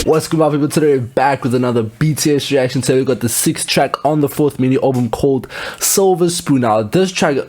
What's good, my people? Today we're back with another BTS reaction. Today we got the 6th track on the 4th mini album called Silver Spoon. Now this track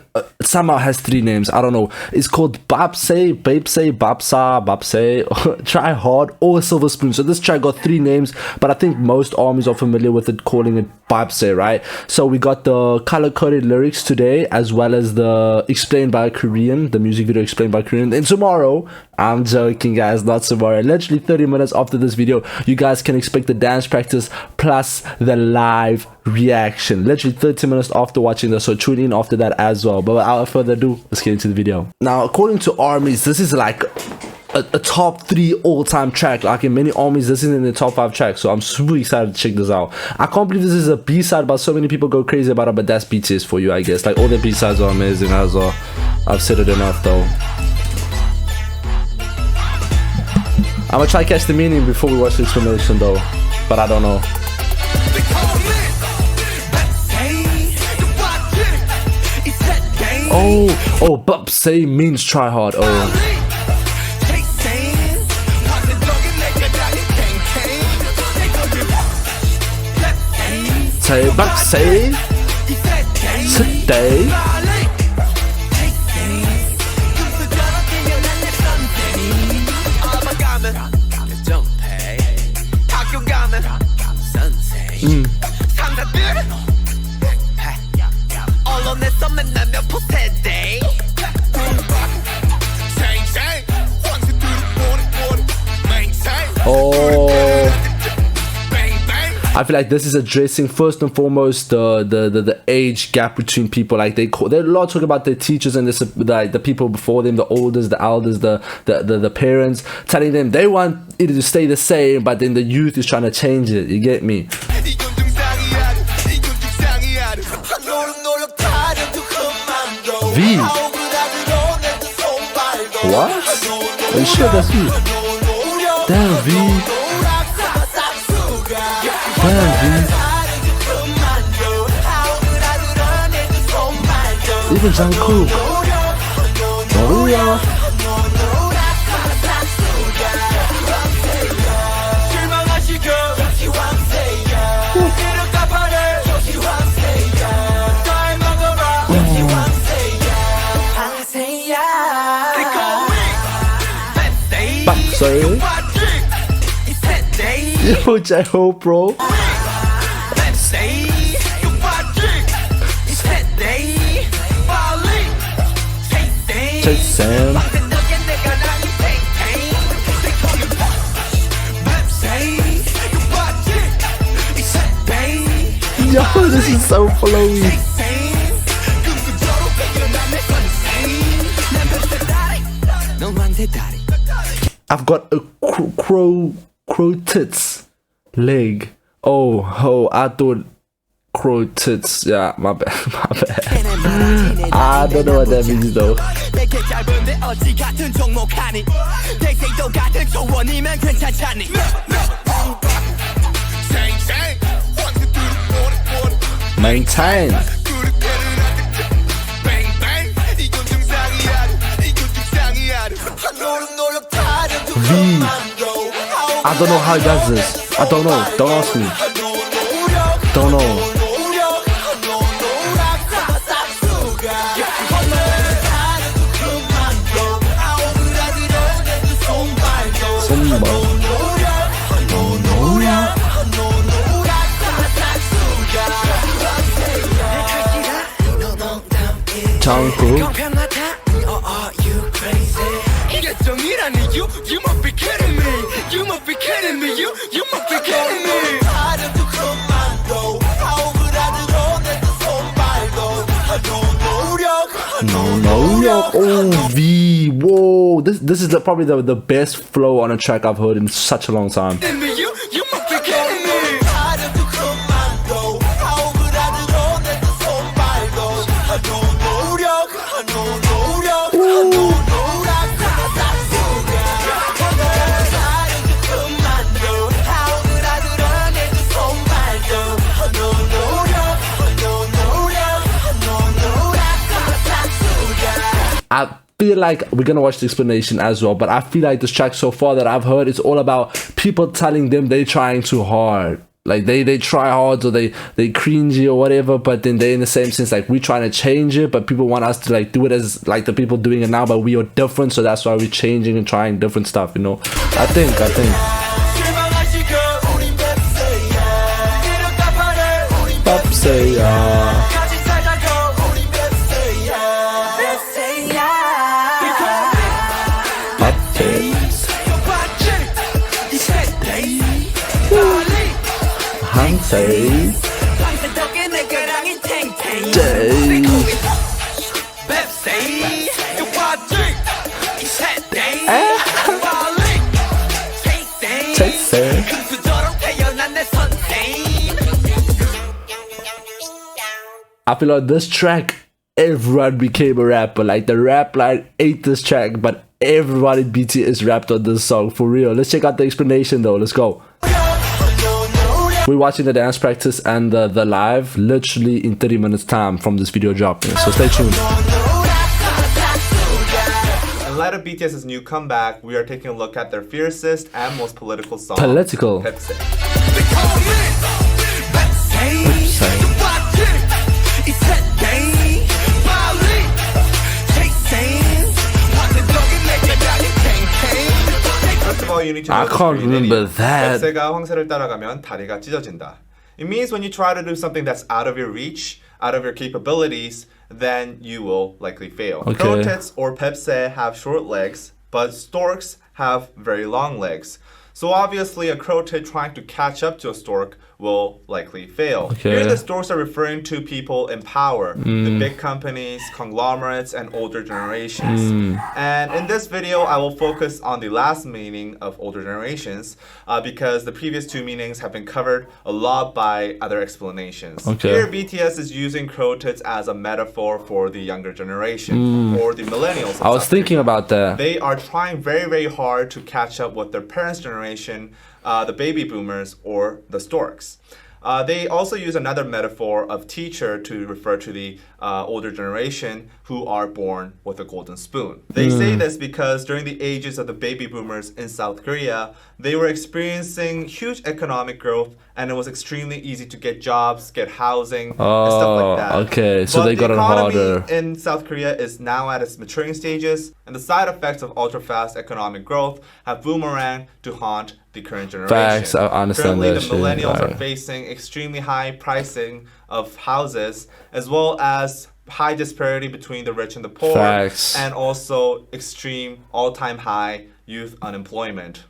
somehow has 3 names. I don't know. It's called BAEPSAE, BAEPSAE, Try Hard, or Silver Spoon. So this track got 3 names, but I think most armies are familiar with it, calling it BAEPSAE, right? So we got the color-coded lyrics today, as well as the explained by a Korean, the music video explained by Korean. And tomorrow, I'm joking guys, not tomorrow, literally 30 minutes after this video, you guys can expect the dance practice plus the live reaction, literally 30 minutes after watching this, so tune in after that as well. But without further ado, let's get into the video. Now, according to armies, this is like a top 3 all-time track. Like in many armies, this is in the top 5 tracks, so I'm super excited to check this out. I can't believe this is a B-side, but so many people go crazy about it. But that's BTS for you, I guess. Like, all the B-sides are amazing as well. I've said it enough though. I'm gonna try to catch the meaning before we watch the explanation though, but I don't know. Oh, BAEPSAE means try hard. Oh. Say BAEPSAE today. Oh, I feel like this is addressing first and foremost the age gap between people. Like they're a lot talking about their teachers and this, like the people before them, the elders, the parents, telling them they want it to stay the same, but then the youth is trying to change it. You get me? V. What? Are you sure that's V? Damn, V. Damn, V. Even Jungkook. Oh yeah. BAEPSAE. Yo, J-Hope, bro. Take Sam. Yo, this is so flowy. I've got a crow tits leg. Oh, I thought crow tits. Yeah, my bad. I don't know what that means though. Maintain. V. I don't know how he does this. I don't know. Don't ask me. Don't know. Jungkook. You must be kidding me. You must be kidding me. You must be kidding me. No. Oh, V. Whoa. This is probably the best flow on a track I've heard in such a long time. You must be kidding me. feel like we're gonna watch the explanation as well, but I feel like this track so far that I've heard is all about people telling them they're trying too hard. Like they try hard or they cringy or whatever, but then they in the same sense like we're trying to change it, but people want us to like do it as like the people doing it now, but we are different, so that's why we're changing and trying different stuff, you know. I think BAEPSAE, say I feel like this track everyone became a rapper. Like the rap line ate this track, but everyone in BTS rapped on this song for real. Let's check out the explanation though. Let's go. We're watching the dance practice and the live literally in 30 minutes time from this video dropping, so stay tuned. In light of BTS's new comeback, we are taking a look at their fiercest and most political song, Political. You need to I can't remember that. 뱁새가 황새를 따라가면 다리가 찢어진다. It means when you try to do something that's out of your reach, out of your capabilities, then you will likely fail. Okay. Crow tits or 뱁새 have short legs, but storks have very long legs. So obviously a crow tit trying to catch up to a stork will likely fail. Okay. Here the storks are referring to people in power, the big companies, conglomerates, and older generations. And in this video, I will focus on the last meaning of older generations because the previous two meanings have been covered a lot by other explanations. Okay. Here, BTS is using crow tits as a metaphor for the younger generation, or the millennials. I was thinking about that. They are trying very, very hard to catch up with their parents' generation, the baby boomers or the storks. They also use another metaphor of teacher to refer to the older generation who are born with a golden spoon. They say this because during the ages of the baby boomers in South Korea, they were experiencing huge economic growth and it was extremely easy to get jobs, get housing, and stuff like that. Okay, so they got it harder. The economy in South Korea is now at its maturing stages, and the side effects of ultra-fast economic growth have boomeranged to haunt the current generation. Facts, I understand Currently, that the millennials shit, are facing extremely high pricing of houses, as well as high disparity between the rich and the poor, Facts. and also extreme all-time high youth unemployment.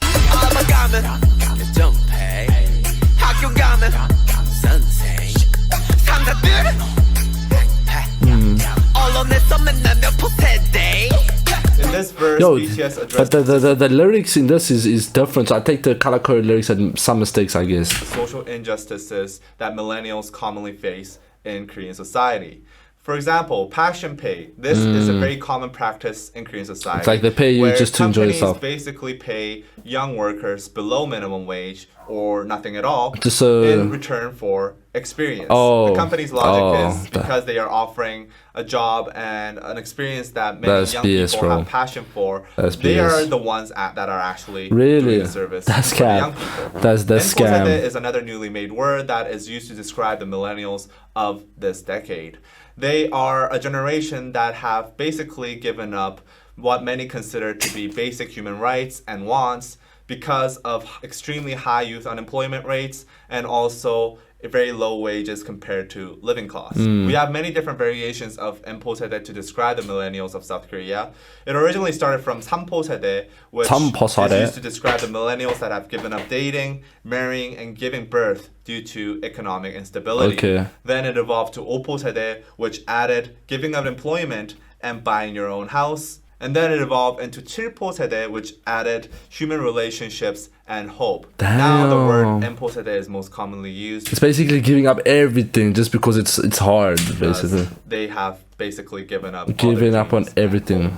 In this verse, BTS addressed but the lyrics in this is different. So I take the color coded lyrics and some mistakes, I guess. social injustices that millennials commonly face in Korean society. For example, passion pay. This is a very common practice in Korean society. It's like they pay you where just to enjoy yourself. companies basically pay young workers below minimum wage or nothing at all Just in return for experience. The company's logic is because they are offering a job and an experience that many young people have passion for, they are the ones that are actually doing the service for the young people. That's scam. is another newly made word that is used to describe the millennials of this decade. They are a generation that have basically given up what many consider to be basic human rights and wants because of extremely high youth unemployment rates and also very low wages compared to living costs. We have many different variations of Mpo-se대 to describe the millennials of South Korea. It originally started from Sampo-se대, which is used to describe the millennials that have given up dating, marrying, and giving birth due to economic instability. Then it evolved to Opo-se대, which added giving up employment and buying your own house. And then it evolved into 칠포세대, which added human relationships and hope. Now the word Mpo-se대 is most commonly used. It's basically giving up everything just because it's hard, basically. They have basically given up. Giving up on everything.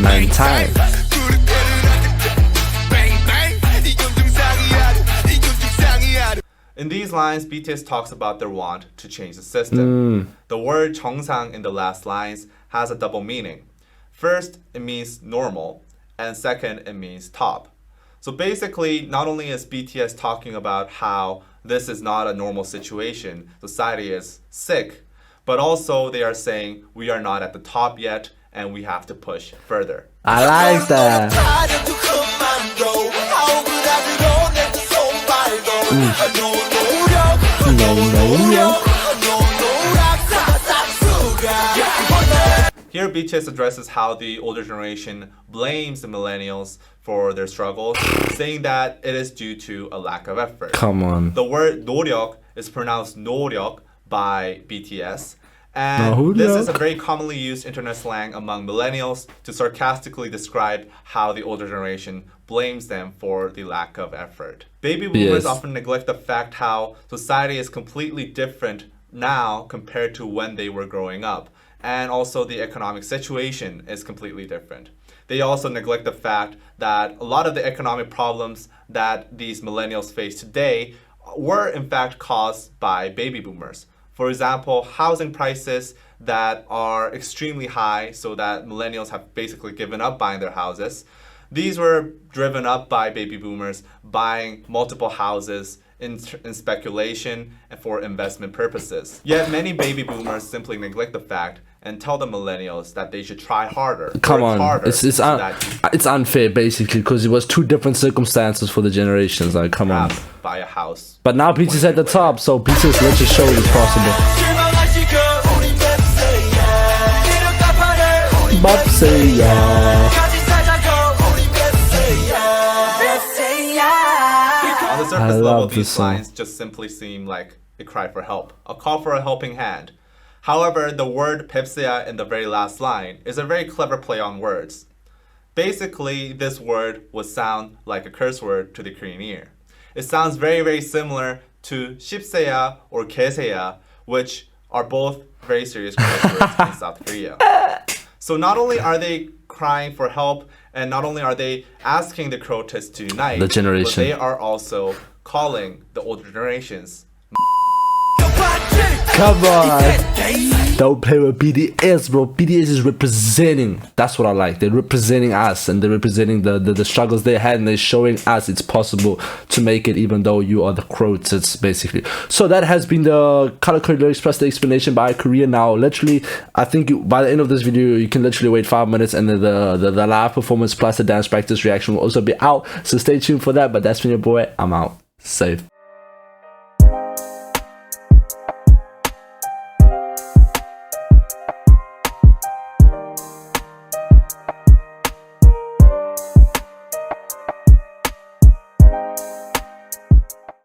9 times. In these lines, BTS talks about their want to change the system. The word 정상 in the last lines has a double meaning. First, it means normal, and second, it means top. So basically, not only is BTS talking about how this is not a normal situation, society is sick, but also they are saying we are not at the top yet and we have to push further. I like that. Here, BTS addresses how the older generation blames the millennials for their struggles, saying that it is due to a lack of effort. Come on. The word 노력 is pronounced 노력 by BTS. And this is a very commonly used internet slang among millennials to sarcastically describe how the older generation blames them for the lack of effort. Baby boomers often neglect the fact how society is completely different now compared to when they were growing up. And also the economic situation is completely different. They also neglect the fact that a lot of the economic problems that these millennials face today were in fact caused by baby boomers. For example, housing prices that are extremely high so that millennials have basically given up buying their houses. These were driven up by baby boomers buying multiple houses in speculation and for investment purposes. Yet many baby boomers simply neglect the fact and tell the millennials that they should try harder. Come on, it's unfair basically because it was two different circumstances for the generations. Like, come on, buy a house. But now BTS at the top, so BTS let's just show it's possible. BAEPSAE. On the surface level, these lines just simply seem like a cry for help, a call for a helping hand. However, the word BAEPSAE in the very last line is a very clever play on words. Basically, this word would sound like a curse word to the Korean ear. It sounds very, very similar to 십세야 or 개세야, which are both very serious curse words in South Korea. So not only are they crying for help, and not only are they asking the protests to unite, the generation, but they are also calling the older generations. Come on, don't play with BTS, bro. BTS is representing. That's what I like. They're representing us, and they're representing the struggles they had, and they're showing us it's possible to make it, even though you are the croats, basically. So that has been the color coded lyrics plus the explanation by Korea. Now, literally, I think by the end of this video, you can literally wait 5 minutes, and then the live performance plus the dance practice reaction will also be out. So stay tuned for that. But that's been your boy. I'm out. Safe.